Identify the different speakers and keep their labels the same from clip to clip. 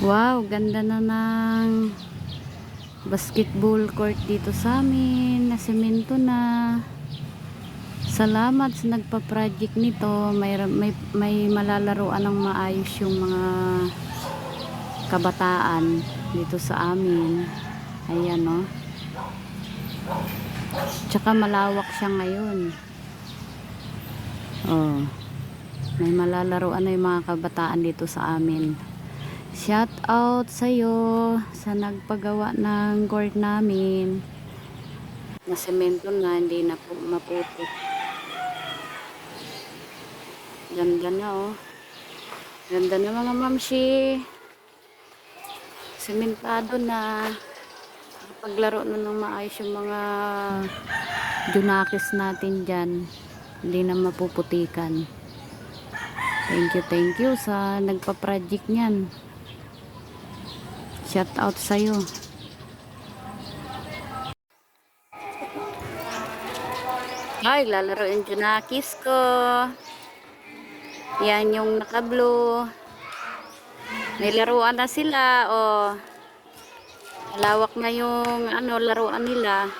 Speaker 1: Wow, ganda na ng basketball court dito sa amin. Nasemento na. Salamat sa nagpa-project nito. May malalaroan ng maayos yung mga kabataan dito sa amin. Ayan, no? Tsaka malawak siya ngayon. Oh, may malalaroan na yung mga kabataan dito sa amin. Shout out sa'yo sa nagpagawa ng court namin. Nasemento na, hindi na po maputi. Ganda na, oh. Ganda na mga mamshi. Sementado na. Paglaro na ng maayos yung mga junakis natin dyan. Hindi na mapuputikan. Thank you sa nagpa-project niyan. Shout out sa'yo. Ay, lalaro yung junakis ko. Yan yung naka-blue. May laruan na sila, oh. Malawak na yung laruan nila.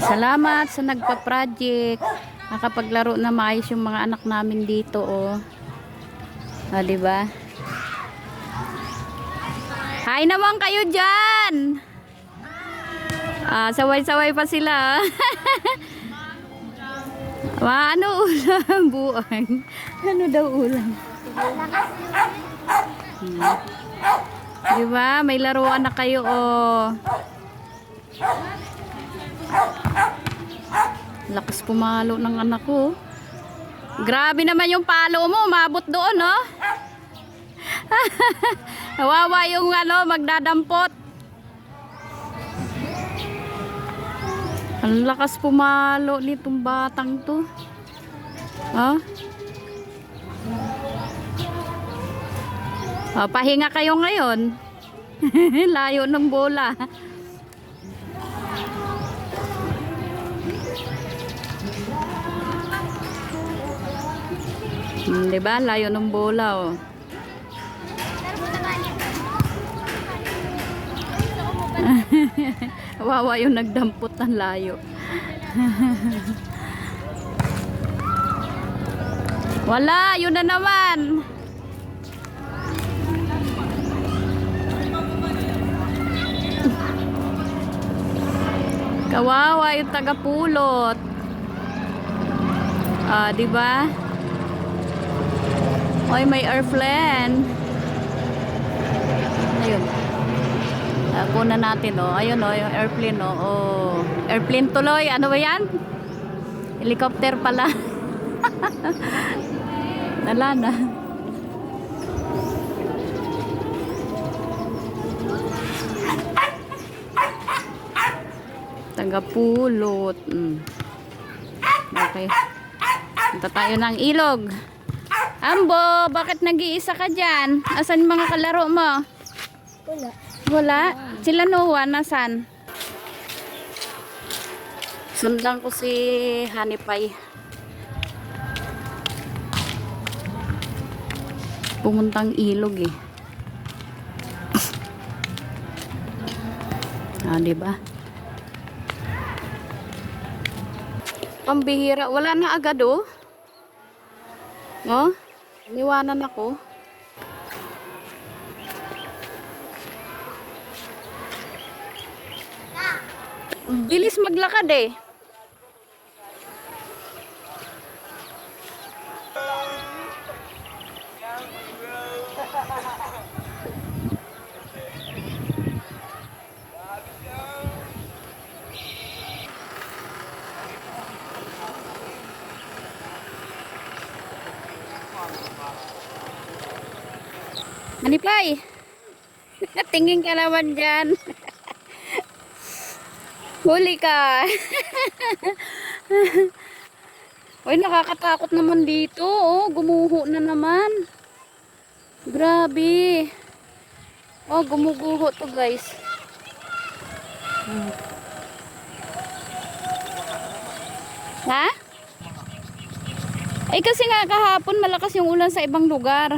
Speaker 1: Salamat sa nagpa-project. Nakapaglaro na maayos yung mga anak namin dito, oh. Ah, diba? Hi naman kayo dyan! Saway-saway pa sila. Ano ulam? Buang. Ano daw ulam? Diba? May laruan na kayo, oh. Lakas pumalo ng anak ko. Grabe naman yung palo mo. Mabot doon, oh. Nawawa yung magdadampot. Ang lakas pumalo nitong batang to. Oh. Oh, pahinga kayo ngayon. Layo ng bola. Diba? Layo ng bola, oh. Wawa yung nagdampot ng layo. Wala, yun na naman. Kawawa yung tagapulot. Diba? Oy, may airplane. Ayun. Kunan natin, oh. Ayun, oh, yung airplane, oh. Oh. Airplane tuloy. Ano ba yan? Helicopter pala. Wala na. Tagapulot. Okay. Punta tayo ng ilog. Ambo, bakit nag-iisa ka dyan? Asan mga kalaro mo?
Speaker 2: Wala.
Speaker 1: Wala? Sila Noah, nasan? Sundan ko si Hanipay. Pumuntang ilog, eh. Diba? Pambihira. Wala na agad, oh. Oh? Iniwanan ako. Bilis maglakad, eh. Manipay. Tingin ka naman dyan. Huli ka. Uy, nakakatakot naman dito. Oh, gumuho na naman. Grabe. Oh, gumuguho to, guys. Ha? Eh kasi nga kahapon malakas yung ulan sa ibang lugar.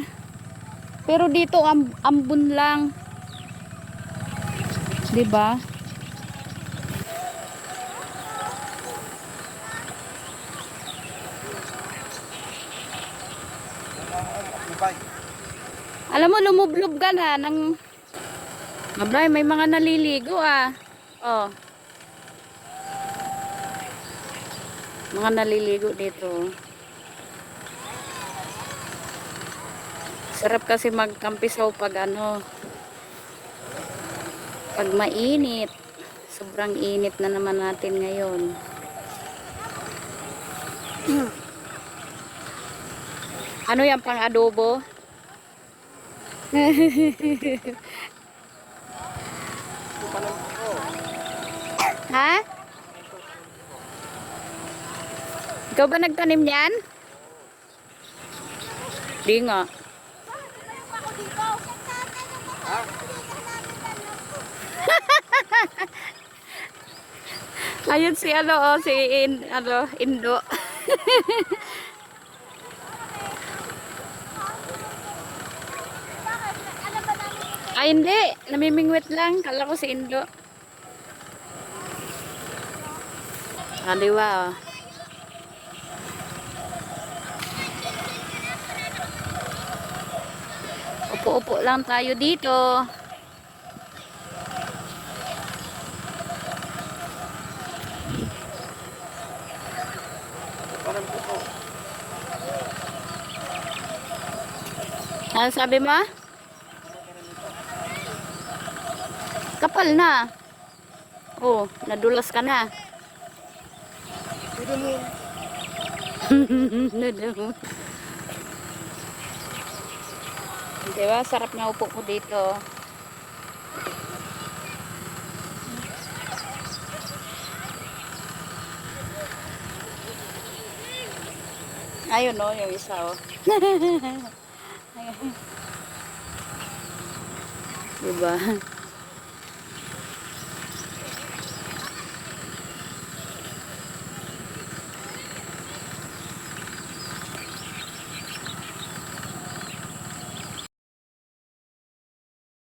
Speaker 1: Pero dito ambon lang. 'Di ba? Alam mo, lumublob ka na ng... Abay, may mga naliligo ah. Oh. Mga naliligo dito. Sarap kasi magkampisaw pag ano, pag mainit. Sobrang init na naman natin ngayon. Ano yan, pang adobo? Ha? Ikaw ba nagtanim niyan? Di nga. Ayun si ano, oh, si Indo. Ay hindi, namimingwit lang. Kala ko si Indo. Kaliwa oh. Upo-upo lang tayo dito. Ano sabi mo? Kapal na. Oh, nadulas ka na. Diba? Sarap na upo ko dito. Ayun o, yung isa o. Diba?